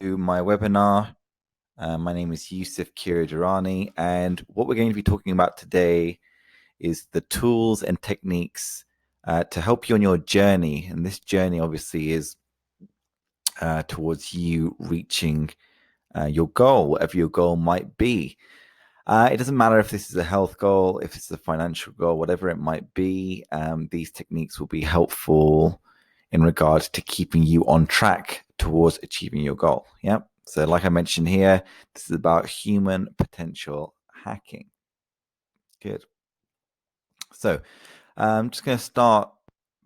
To my webinar. My name is Yusuf Kiridurani, and what we're going to be talking about today is the tools and techniques to help you on your journey. And this journey obviously is towards you reaching your goal, whatever your goal might be. It doesn't matter if this is a health goal, if it's a financial goal, whatever it might be. These techniques will be helpful in regard to keeping you on track towards achieving your goal. Yeah. So, like I mentioned here, this is about human potential hacking. Good. So, I'm just going to start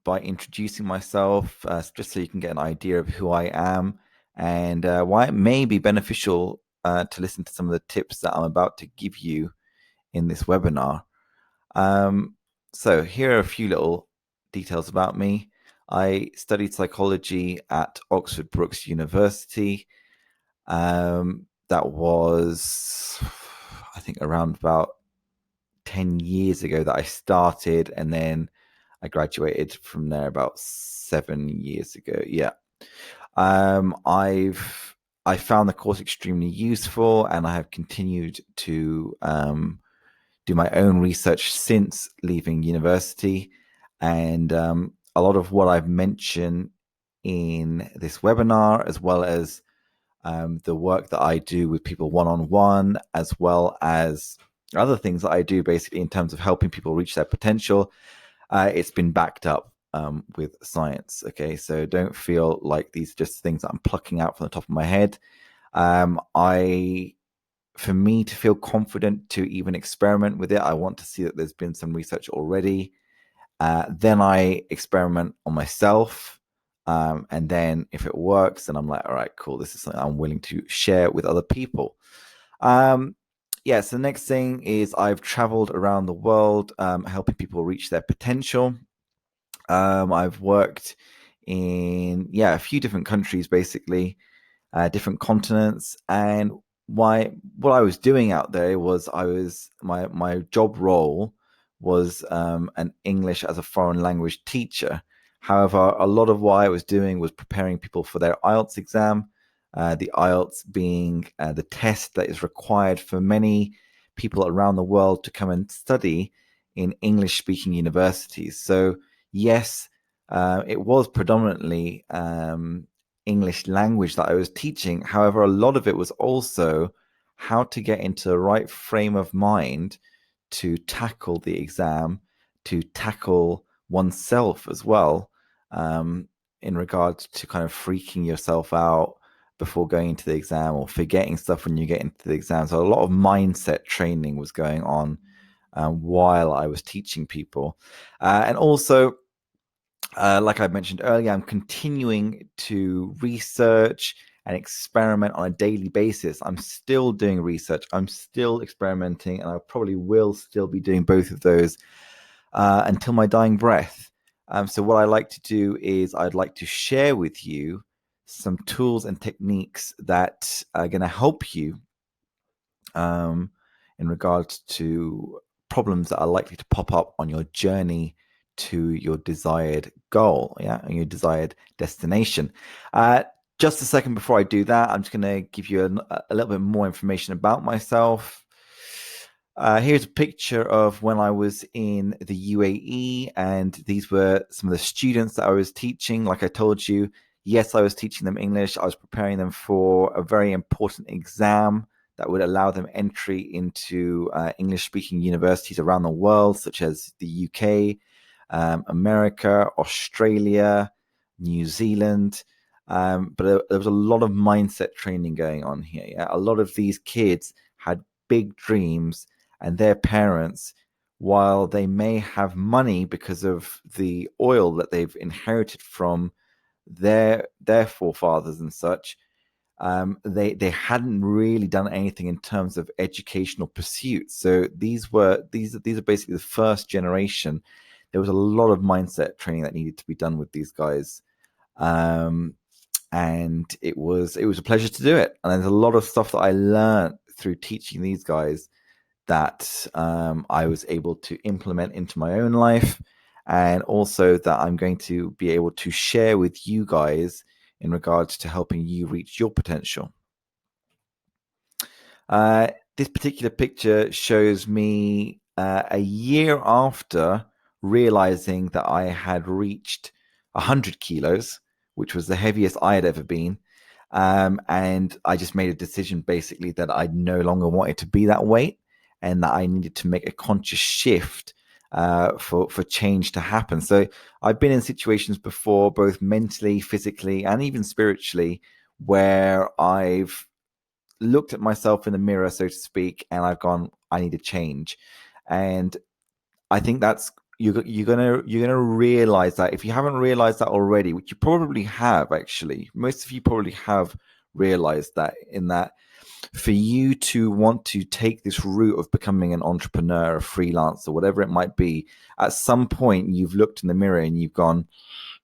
by introducing myself, just so you can get an idea of who I am and why it may be beneficial to listen to some of the tips that I'm about to give you in this webinar. So here are a few little details about me. I studied psychology at Oxford Brookes University. That was, I think, around about 10 years ago that I started, and then I graduated from there about 7 years ago. Yeah. I found the course extremely useful, and I have continued to do my own research since leaving university. And a lot of what I've mentioned in this webinar, as well as the work that I do with people one-on-one, as well as other things that I do basically in terms of helping people reach their potential, it's been backed up with science. Okay, so don't feel like these are just things that I'm plucking out from the top of my head. For me to feel confident to even experiment with it, I want to see that there's been some research already. Then I experiment on myself. And then if it works, then I'm like, all right, cool. This is something I'm willing to share with other people. Yeah, so the next thing is I've traveled around the world helping people reach their potential. I've worked in, a few different countries, basically, different continents. And what I was doing out there was my job role was an English as a foreign language teacher. However, a lot of what I was doing was preparing people for their IELTS exam. The IELTS being the test that is required for many people around the world to come and study in English-speaking universities. So yes, it was predominantly English language that I was teaching. However, a lot of it was also how to get into the right frame of mind to tackle the exam, to tackle oneself as well, in regards to kind of freaking yourself out before going into the exam or forgetting stuff when you get into the exam. So a lot of mindset training was going on while I was teaching people. And also, like I mentioned earlier, I'm continuing to research and experiment on a daily basis. I'm still doing research, I'm still experimenting, and I probably will still be doing both of those until my dying breath. So, what I like to do is I'd like to share with you some tools and techniques that are going to help you in regards to problems that are likely to pop up on your journey to your desired goal, and your desired destination. Just a second before I do that, I'm just going to give you a little bit more information about myself. Here's a picture of when I was in the UAE, and these were some of the students that I was teaching. Like I told you, yes, I was teaching them English. I was preparing them for a very important exam that would allow them entry into English-speaking universities around the world, such as the UK, America, Australia, New Zealand. But there was a lot of mindset training going on here. Yeah? A lot of these kids had big dreams, and their parents, while they may have money because of the oil that they've inherited from their forefathers and such, they hadn't really done anything in terms of educational pursuits. So these are basically the first generation. There was a lot of mindset training that needed to be done with these guys, and it was a pleasure to do it. And there's a lot of stuff that I learned through teaching these guys that I was able to implement into my own life, and also that I'm going to be able to share with you guys in regards to helping you reach your potential. This particular picture shows me a year after realizing that I had reached 100 kilos, which was the heaviest I had ever been. And I just made a decision basically that I no longer wanted to be that weight and that I needed to make a conscious shift for change to happen. So I've been in situations before, both mentally, physically, and even spiritually, where I've looked at myself in the mirror, so to speak, and I've gone, I need to change. And I think that's you're gonna realize that if you haven't realized that already, which you probably have actually, most of you probably have realized that, in that for you to want to take this route of becoming an entrepreneur, a freelancer, whatever it might be, at some point you've looked in the mirror and you've gone,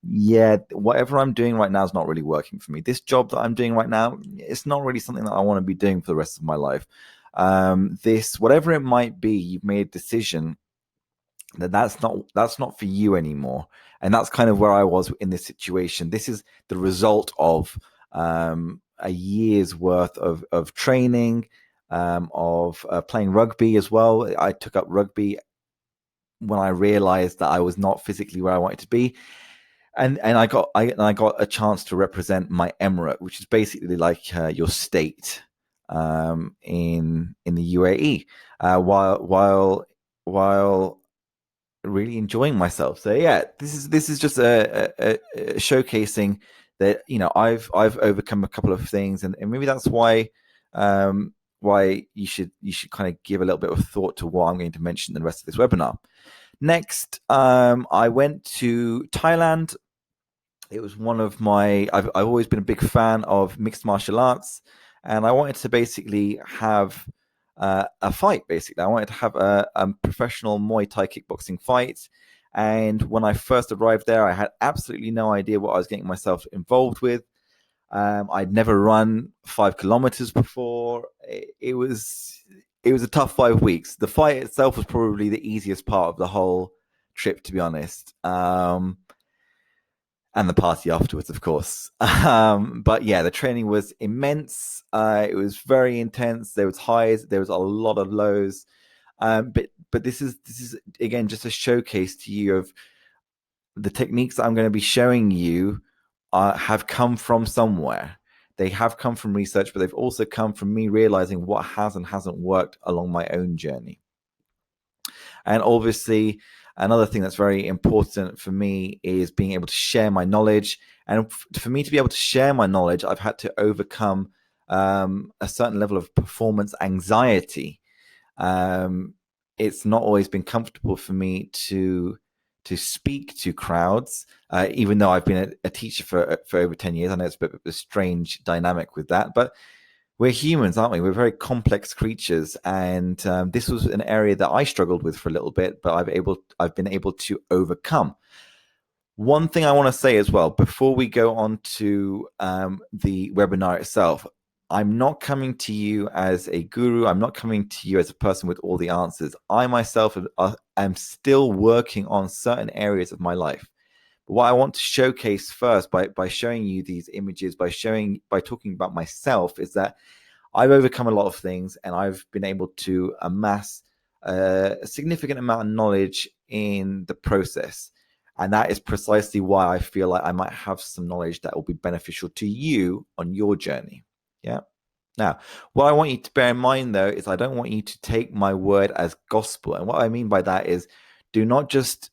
yeah, whatever I'm doing right now is not really working for me. This job that I'm doing right now, it's not really something that I want to be doing for the rest of my life. This, whatever it might be, you've made a decision that's not for you anymore. And that's kind of where I was in this situation. This is the result of a year's worth of training, of playing rugby as well. I took up rugby when I realized that I was not physically where I wanted to be. And I got a chance to represent my emirate, which is basically like your state in the UAE, while really enjoying myself. So yeah, this is just a showcasing that, you know, I've overcome a couple of things, and maybe that's why you should kind of give a little bit of thought to what I'm going to mention in the rest of this webinar. Next, I went to Thailand. It was one of my, I've always been a big fan of mixed martial arts, and I wanted to basically have a fight. Basically, I wanted to have a professional Muay Thai kickboxing fight. And when I first arrived there, I had absolutely no idea what I was getting myself involved with. I'd never run 5 kilometers before. It was a tough 5 weeks. The fight itself was probably the easiest part of the whole trip, to be honest. And the party afterwards, of course. But yeah, the training was immense. It was very intense. There was highs, there was a lot of lows. But this is again just a showcase to you of the techniques that I'm going to be showing you have come from somewhere. They have come from research, but they've also come from me realizing what has and hasn't worked along my own journey. And obviously, another thing that's very important for me is being able to share my knowledge. And for me to be able to share my knowledge, I've had to overcome a certain level of performance anxiety. It's not always been comfortable for me to speak to crowds, even though I've been a teacher for over 10 years. I know it's a bit of a strange dynamic with that, but we're humans, aren't we? We're very complex creatures, and this was an area that I struggled with for a little bit, but I've been able to overcome. One thing I want to say as well, before we go on to the webinar itself, I'm not coming to you as a guru. I'm not coming to you as a person with all the answers. I myself am still working on certain areas of my life. But what I want to showcase first by showing you these images, by talking about myself, is that I've overcome a lot of things, and I've been able to amass a significant amount of knowledge in the process. And that is precisely why I feel like I might have some knowledge that will be beneficial to you on your journey. Yeah. Now, what I want you to bear in mind, though, is I don't want you to take my word as gospel. And what I mean by that is, do not just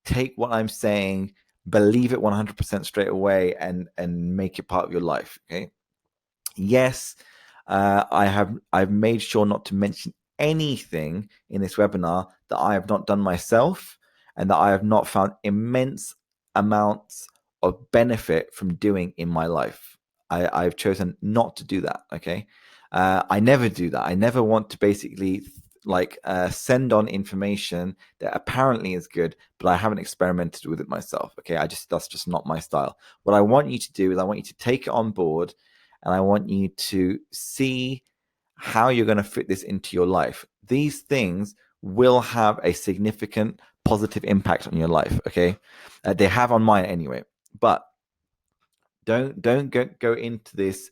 take what I'm saying, believe it 100% straight away, and make it part of your life. Okay. Yes, I've made sure not to mention anything in this webinar that I have not done myself, and that I have not found immense amounts of benefit from doing in my life. I've chosen not to do that. Okay. I never do that. I never want to basically send on information that apparently is good, but I haven't experimented with it myself. Okay. That's just not my style. What I want you to do is I want you to take it on board, and I want you to see how you're going to fit this into your life. These things will have a significant positive impact on your life. Okay. They have on mine anyway, but Don't go into this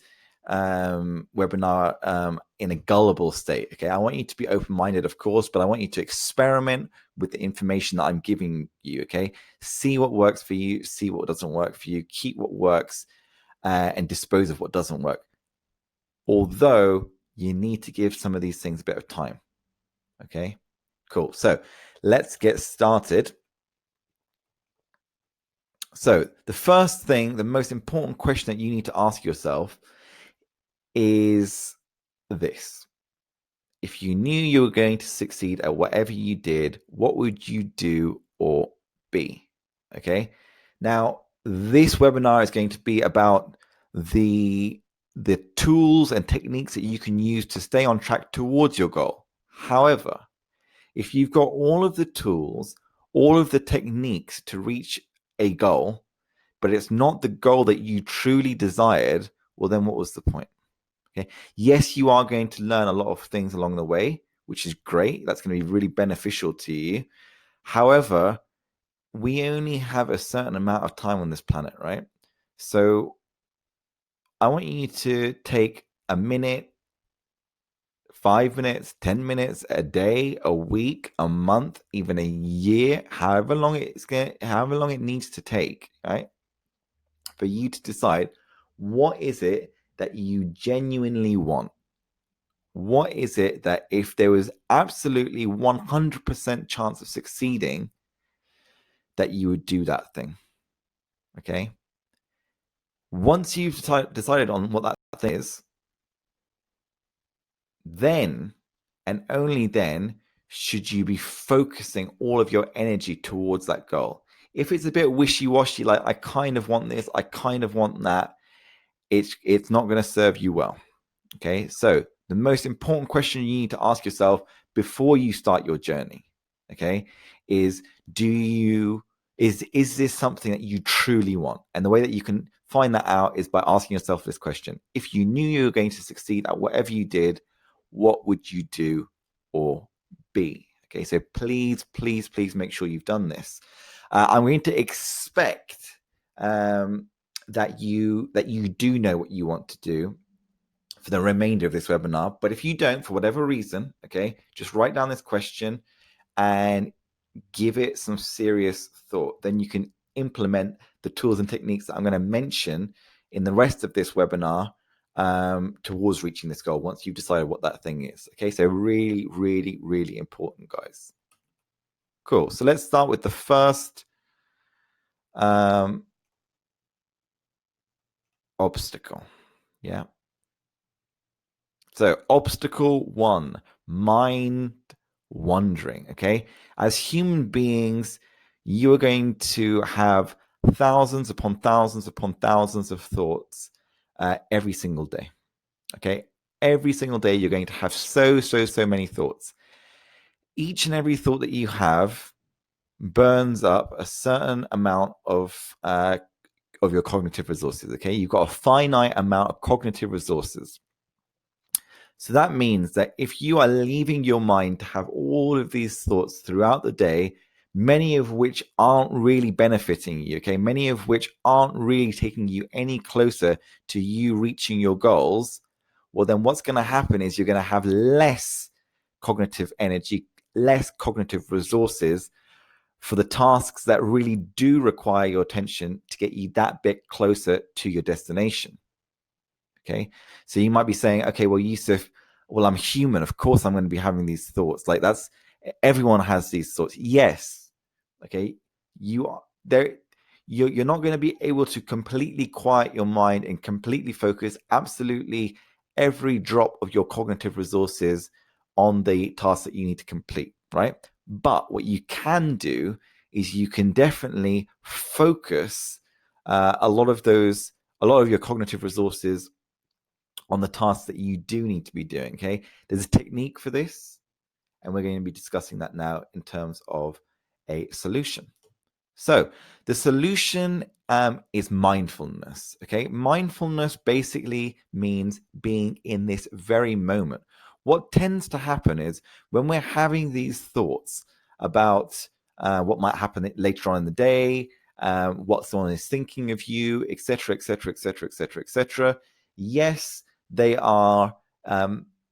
webinar in a gullible state. Okay, I want you to be open-minded, of course, but I want you to experiment with the information that I'm giving you. Okay, see what works for you, see what doesn't work for you, keep what works, and dispose of what doesn't work. Although you need to give some of these things a bit of time. Okay, cool. So let's get started. So the first thing, the most important question that you need to ask yourself is this. If you knew you were going to succeed at whatever you did, what would you do or be? Okay. Now, this webinar is going to be about the tools and techniques that you can use to stay on track towards your goal. However, if you've got all of the tools, all of the techniques to reach a goal, but it's not the goal that you truly desired, well, then what was the point? Okay. Yes, you are going to learn a lot of things along the way, which is great. That's going to be really beneficial to you. However, we only have a certain amount of time on this planet, right? So I want you to take a minute, 5 minutes, 10 minutes a day, a week, a month, even a year, however long it needs to take, right? For you to decide what is it that you genuinely want. What is it that if there was absolutely 100% chance of succeeding, that you would do that thing? Okay. Once you've decided on what that thing is, then and only then should you be focusing all of your energy towards that goal. If it's a bit wishy-washy, like I kind of want this, I kind of want that, it's not going to serve you well. Okay, so the most important question you need to ask yourself before you start your journey, okay, is is this something that you truly want? And the way that you can find that out is by asking yourself this question. If you knew you were going to succeed at whatever you did, what would you do or be? Okay, so please make sure you've done this. I'm going to expect that you do know what you want to do for the remainder of this webinar. But if you don't, for whatever reason, okay, just write down this question and give it some serious thought. Then you can implement the tools and techniques that I'm going to mention in the rest of this webinar towards reaching this goal once you've decided what that thing is. Okay, so really important, guys. Cool. So let's start with the first obstacle. Yeah. So obstacle 1, mind wandering. Okay. As human beings, you are going to have thousands upon thousands upon thousands of thoughts every single day. Okay. Every single day, you're going to have so many thoughts. Each and every thought that you have burns up a certain amount of your cognitive resources. Okay. You've got a finite amount of cognitive resources. So that means that if you are leaving your mind to have all of these thoughts throughout the day, many of which aren't really benefiting you, okay, many of which aren't really taking you any closer to you reaching your goals, well, then what's going to happen is you're going to have less cognitive energy, less cognitive resources for the tasks that really do require your attention to get you that bit closer to your destination. Okay, so you might be saying, okay, well, Yusuf, well, I'm human. Of course, I'm going to be having these thoughts. Like everyone has these thoughts. Yes. Okay, you are there. You're not going to be able to completely quiet your mind and completely focus absolutely every drop of your cognitive resources on the task that you need to complete, right? But what you can do is you can definitely focus a lot of your cognitive resources on the tasks that you do need to be doing. Okay, there's a technique for this, and we're going to be discussing that now in terms of a solution. So the solution is mindfulness. Okay, mindfulness basically means being in this very moment. What tends to happen is when we're having these thoughts about what might happen later on in the day, what someone is thinking of you, etc., etc., etc., etc., etc. Yes, they are,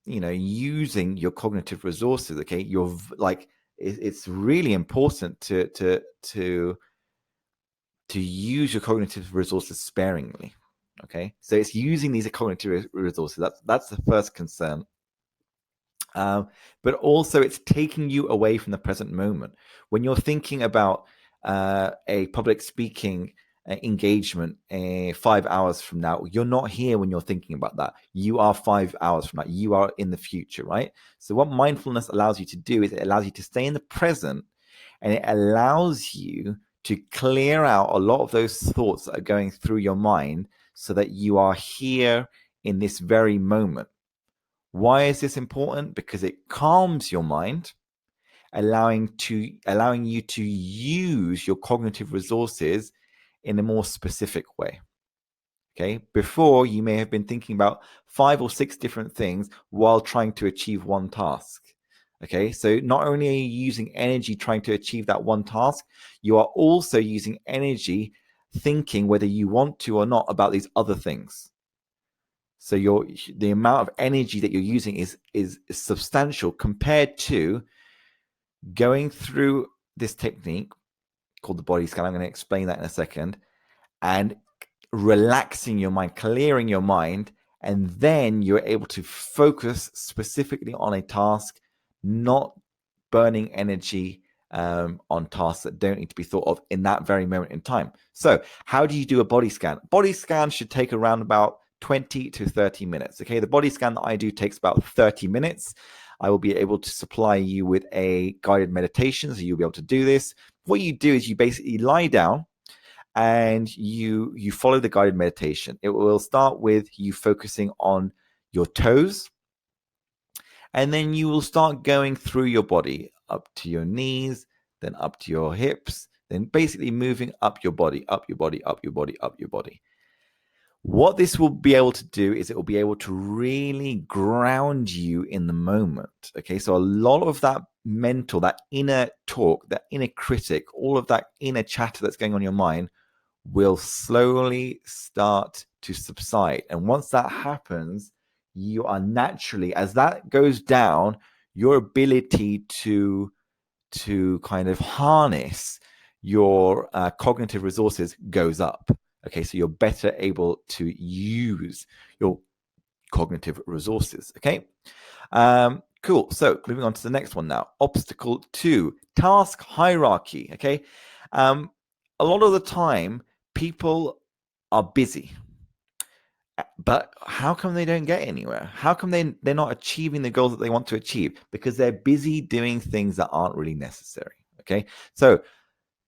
using your cognitive resources. Okay, you're like, it's really important to use your cognitive resources sparingly. Okay, so it's using these cognitive resources. That's the first concern. But also, it's taking you away from the present moment. When you're thinking about a public speaking engagement 5 hours from now, you're not here when you're thinking about that. You are 5 hours from now. You are in the future, right? So what mindfulness allows you to do is it allows you to stay in the present, and it allows you to clear out a lot of those thoughts that are going through your mind so that you are here in this very moment. Why is this important? Because it calms your mind, allowing you to use your cognitive resources in a more specific way. Okay. Before, you may have been thinking about 5 or 6 different things while trying to achieve one task. Okay. So not only are you using energy trying to achieve that one task, you are also using energy thinking whether you want to or not about these other things. So the amount of energy that you're using is substantial compared to going through this technique called the body scan. I'm going to explain that in a second. And relaxing your mind, clearing your mind, and then you're able to focus specifically on a task, not burning energy on tasks that don't need to be thought of in that very moment in time. So how do you do a body scan? Body scan should take around about 20 to 30 minutes. Okay, the body scan that I do takes about 30 minutes. I will be able to supply you with a guided meditation, so you'll be able to do this. What you do is you basically lie down and you follow the guided meditation. It will start with you focusing on your toes, and then you will start going through your body up to your knees, then up to your hips, then basically moving up your body, up your body, up your body, up your body. What this will be able to do is it will be able to really ground you in the moment. Okay, so a lot of that mental, that inner talk, that inner critic, all of that inner chatter that's going on in your mind will slowly start to subside. And once that happens, you are naturally, as that goes down, your ability to kind of harness your cognitive resources goes up. Okay, so you're better able to use your cognitive resources. Okay, cool. So moving on to the next one now. Obstacle 2, task hierarchy. Okay, a lot of the time people are busy, but how come they don't get anywhere? How come they're not achieving the goals that they want to achieve? Because they're busy doing things that aren't really necessary. Okay, so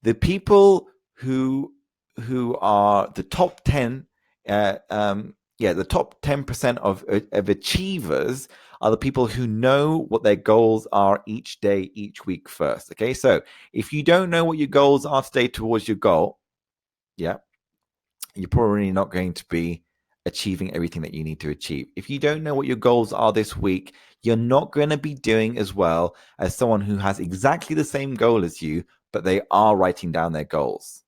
the people who are the top 10, the top 10% of achievers are the people who know what their goals are each day, each week first. Okay, so if you don't know what your goals are today towards your goal, you're probably not going to be achieving everything that you need to achieve. If you don't know what your goals are this week, you're not going to be doing as well as someone who has exactly the same goal as you, but they are writing down their goals.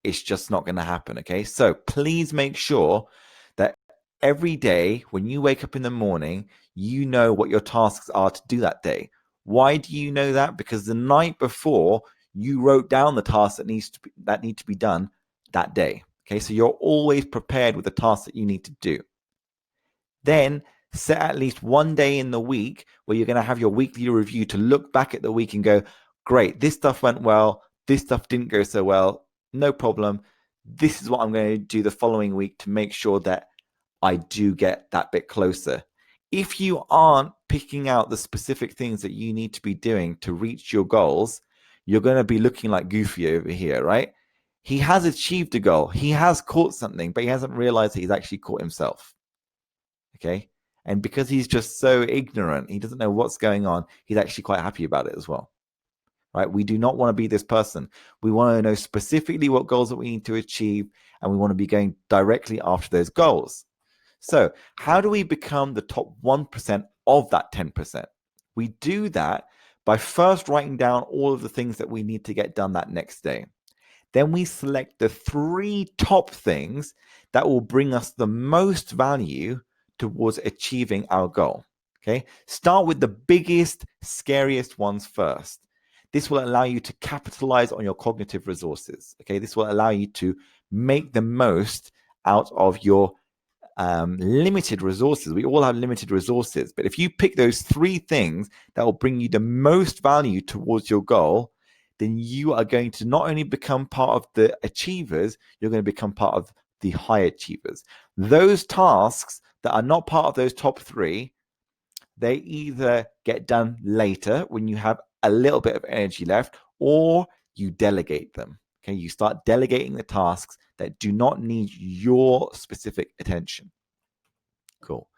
It's just not going to happen. Okay, so please make sure that every day when you wake up in the morning, you know what your tasks are to do that day. Why do you know that? Because the night before you wrote down the tasks that need to be done that day. Okay, so you're always prepared with the tasks that you need to do. Then set at least one day in the week where you're going to have your weekly review to look back at the week and go, great, this stuff went well, this stuff didn't go so well, no problem. This is what I'm going to do the following week to make sure that I do get that bit closer. If you aren't picking out the specific things that you need to be doing to reach your goals, you're going to be looking like Goofy over here, right? He has achieved a goal. He has caught something, but he hasn't realized that he's actually caught himself. Okay. And because he's just so ignorant, he doesn't know what's going on, he's actually quite happy about it as well. Right? We do not want to be this person. We want to know specifically what goals that we need to achieve, and we want to be going directly after those goals. So how do we become the top 1% of that 10%? We do that by first writing down all of the things that we need to get done that next day. Then we select the 3 top things that will bring us the most value towards achieving our goal. Okay, start with the biggest, scariest ones first. This will allow you to capitalize on your cognitive resources. Okay, this will allow you to make the most out of your limited resources. We all have limited resources, but if you pick those 3 things that will bring you the most value towards your goal, then you are going to not only become part of the achievers, you're going to become part of the high achievers. Those tasks that are not part of those top 3, they either get done later when you have a little bit of energy left, or you delegate them. Okay, you start delegating the tasks that do not need your specific attention. Cool.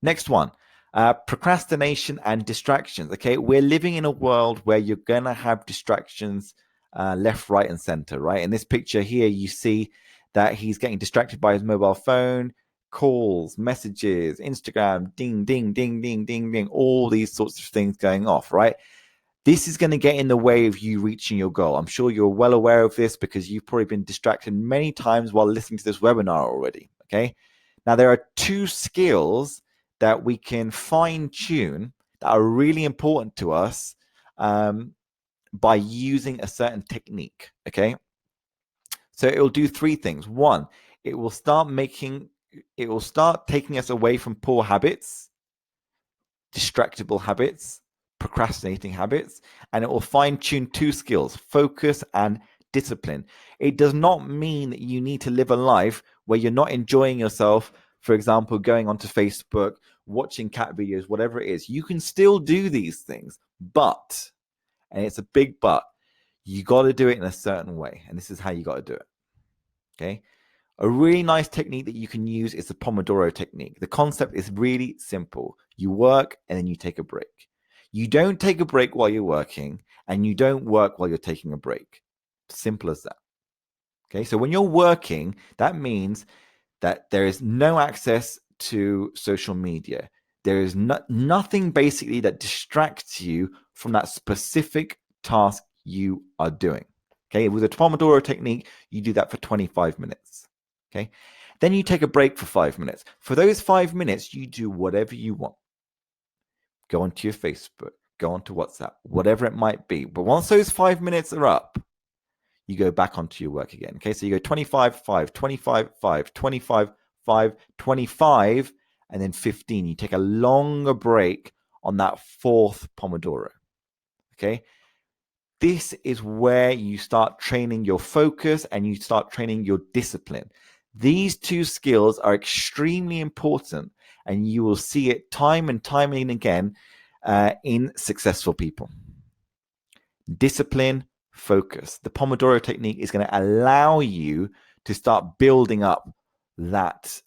Next one, procrastination and distractions. Okay, we're living in a world where you're going to have distractions left, right, and center, right? In this picture here, you see that he's getting distracted by his mobile phone, calls, messages, Instagram, ding, ding, ding, ding, ding, ding, all these sorts of things going off, right? This is going to get in the way of you reaching your goal. I'm sure you're well aware of this because you've probably been distracted many times while listening to this webinar already, okay? Now, there are 2 skills that we can fine-tune that are really important to us by using a certain technique, okay? So it will do 3 things. 1, it will start taking us away from poor habits, distractible habits, procrastinating habits, and it will fine-tune 2 skills, focus and discipline. It does not mean that you need to live a life where you're not enjoying yourself, for example, going onto Facebook, watching cat videos, whatever it is. You can still do these things, but, and it's a big but, you got to do it in a certain way, and this is how you got to do it. Okay? A really nice technique that you can use is the Pomodoro technique. The concept is really simple. You work and then you take a break. You don't take a break while you're working, and you don't work while you're taking a break. Simple as that. Okay, so when you're working, that means that there is no access to social media. There is nothing basically that distracts you from that specific task you are doing. Okay, with the Pomodoro technique, you do that for 25 minutes. Okay, then you take a break for 5 minutes. For those 5 minutes, you do whatever you want. Go onto your Facebook, go onto WhatsApp, whatever it might be. But once those 5 minutes are up, you go back onto your work again. Okay, so you go 25, 5, 25, 5, 25, 5, 25, and then 15. You take a longer break on that 4th Pomodoro. Okay, this is where you start training your focus and you start training your discipline. These 2 skills are extremely important, and you will see it time and time and again in successful people. Discipline, focus. The Pomodoro technique is going to allow you to start building up that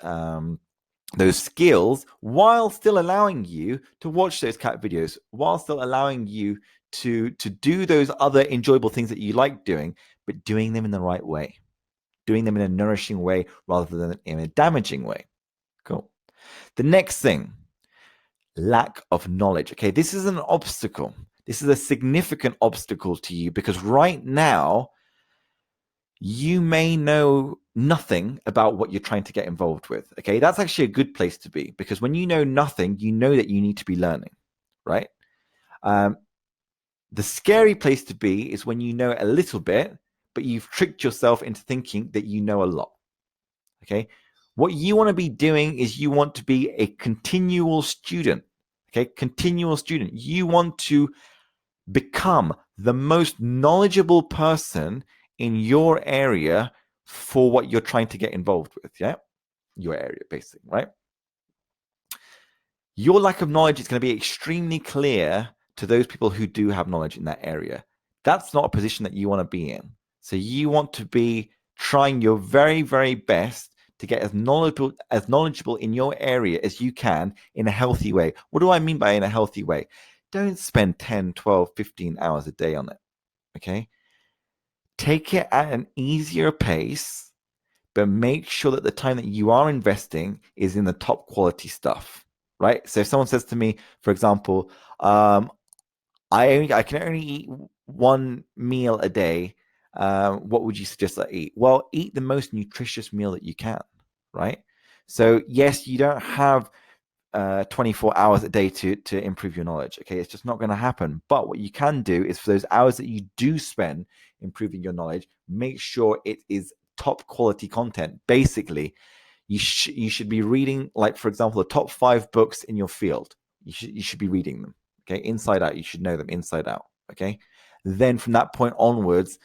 those skills while still allowing you to watch those cat videos, while still allowing you to do those other enjoyable things that you like doing, but doing them in the right way, doing them in a nourishing way rather than in a damaging way. Cool. The next thing, lack of knowledge. Okay, this is an obstacle. This is a significant obstacle to you because right now you may know nothing about what you're trying to get involved with. Okay, that's actually a good place to be because when you know nothing, you know that you need to be learning, right? The scary place to be is when you know a little bit, but you've tricked yourself into thinking that you know a lot. Okay, what you want to be doing is you want to be a continual student. Okay, continual student. You want to become the most knowledgeable person in your area for what you're trying to get involved with. Yeah, your area, basically, right? Your lack of knowledge is going to be extremely clear to those people who do have knowledge in that area. That's not a position that you want to be in. So you want to be trying your very, very best to get as knowledgeable in your area as you can in a healthy way. What do I mean by in a healthy way? Don't spend 10, 12, 15 hours a day on it, okay? Take it at an easier pace, but make sure that the time that you are investing is in the top quality stuff, right? So if someone says to me, for example, I can only eat 1 meal a day, what would you suggest I eat? Well, eat the most nutritious meal that you can, right? So yes, you don't have 24 hours a day to improve your knowledge. Okay, it's just not going to happen. But what you can do is for those hours that you do spend improving your knowledge, make sure it is top quality content. Basically, you should be reading, like for example, the top 5 books in your field. You should be reading them. Okay, inside out. You should know them inside out. Okay, then from that point onwards,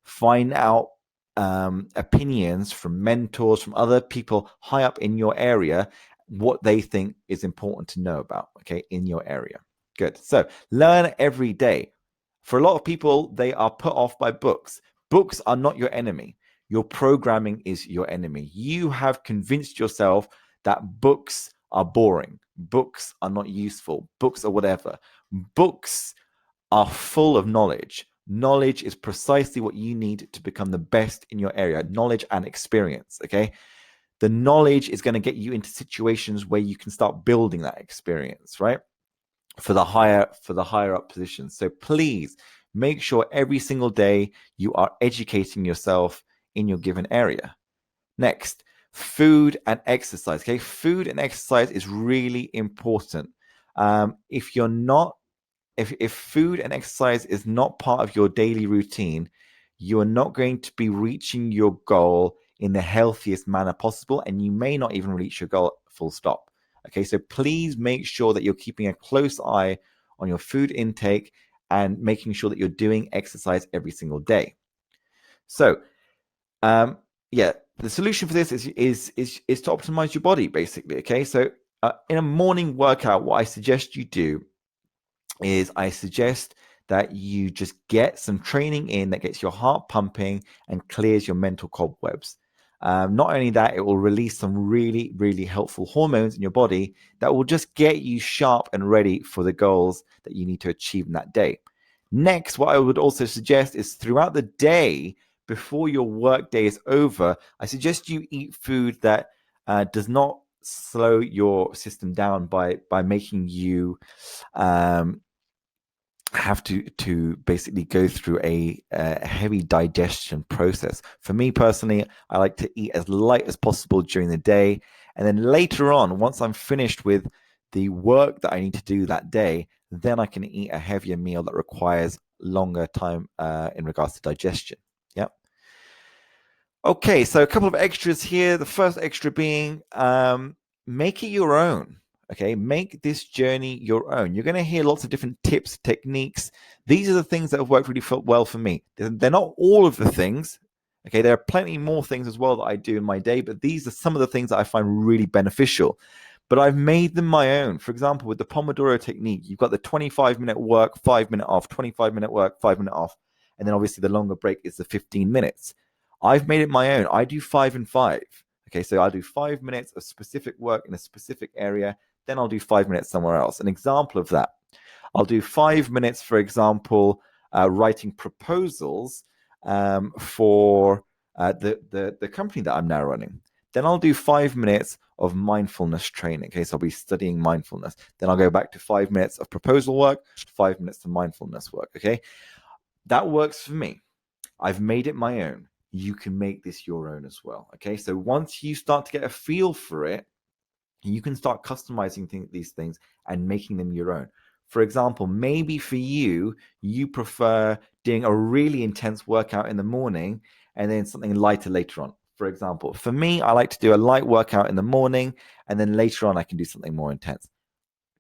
find out opinions from mentors, from other people high up in your area, what they think is important to know about, okay, in your area. Good. So learn every day. For a lot of people, they are put off by books. Books are not your enemy. Your programming is your enemy. You have convinced yourself that books are boring. Books are not useful. Books are whatever. Books are full of knowledge. Knowledge is precisely what you need to become the best in your area. Knowledge and experience, okay? The knowledge is going to get you into situations where you can start building that experience, right? For the higher up positions. So please make sure every single day you are educating yourself in your given area. Next, food and exercise. Okay, food and exercise is really important. If you're not if food and exercise is not part of your daily routine, you are not going to be reaching your goal in the healthiest manner possible, and you may not even reach your goal, full stop. Okay, so please make sure that you're keeping a close eye on your food intake and making sure that you're doing exercise every single day. So, yeah, the solution for this is to optimize your body, basically. Okay, so in a morning workout, what I suggest you do is I suggest that you just get some training in that gets your heart pumping and clears your mental cobwebs. Not only that, it will release some really, really helpful hormones in your body that will just get you sharp and ready for the goals that you need to achieve in that day. Next, what I would also suggest is throughout the day, before your work day is over, I suggest you eat food that does not slow your system down by making you have to basically go through a heavy digestion process. For me personally, I like to eat as light as possible during the day, and then later on, once I'm finished with the work that I need to do that day, then I can eat a heavier meal that requires longer time in regards to digestion. Yep. Okay, so a couple of extras here. The first extra being make it your own. Okay, make this journey your own. You're going to hear lots of different tips, techniques. These are the things that have worked really well for me. They're not all of the things. Okay, there are plenty more things as well that I do in my day, but these are some of the things that I find really beneficial. But I've made them my own. For example, with the Pomodoro technique, you've got the 25-minute work, 5-minute off, 25-minute work, 5-minute off. And then obviously the longer break is the 15 minutes. I've made it my own. I do 5 and 5. Okay, so I'll do 5 minutes of specific work in a specific area, then I'll do 5 minutes somewhere else. An example of that, I'll do 5 minutes, for example, writing proposals for the company that I'm now running. Then I'll do 5 minutes of mindfulness training. Okay, so I'll be studying mindfulness. Then I'll go back to 5 minutes of proposal work, 5 minutes of mindfulness work. Okay, that works for me. I've made it my own. You can make this your own as well. Okay, so once you start to get a feel for it, you can start customizing these things and making them your own. For example, maybe for you, you prefer doing a really intense workout in the morning and then something lighter later on. For example, for me, I like to do a light workout in the morning and then later on I can do something more intense.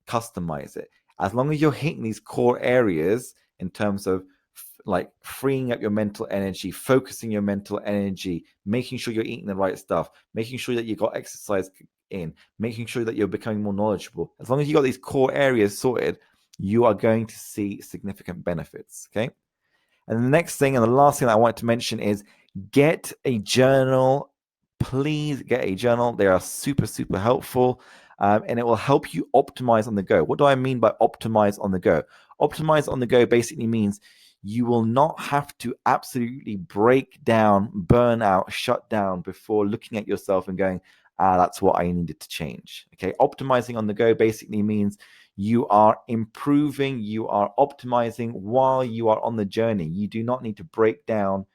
Customize it. As long as you're hitting these core areas in terms of like freeing up your mental energy, focusing your mental energy, making sure you're eating the right stuff, making sure that you got exercise in, making sure that you're becoming more knowledgeable. As long as you got these core areas sorted, you are going to see significant benefits. Okay. And the next thing and the last thing that I want to mention is get a journal. Please get a journal. They are super, super helpful. And it will help you optimize on the go. What do I mean by optimize on the go? Optimize on the go basically means you will not have to absolutely break down, burn out, shut down before looking at yourself and going, that's what I needed to change. Okay, optimizing on the go basically means you are improving, you are optimizing while you are on the journey. You do not need to break down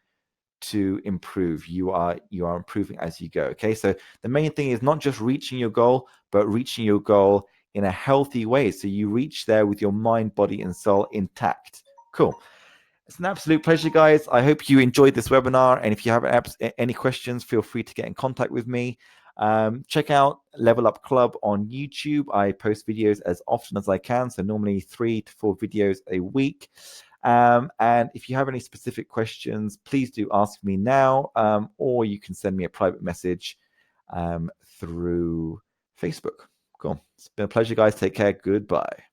to improve. You are improving as you go. Okay, so the main thing is not just reaching your goal, but reaching your goal in a healthy way, so you reach there with your mind, body, and soul intact. Cool. It's an absolute pleasure, guys. I hope you enjoyed this webinar, and if you have any questions, feel free to get in contact with me. Check out Level Up Club on YouTube. I post videos as often as I can, so normally 3 to 4 videos a week. And if you have any specific questions, please do ask me now, or you can send me a private message through Facebook. Cool. It's been a pleasure, guys. Take care. Goodbye.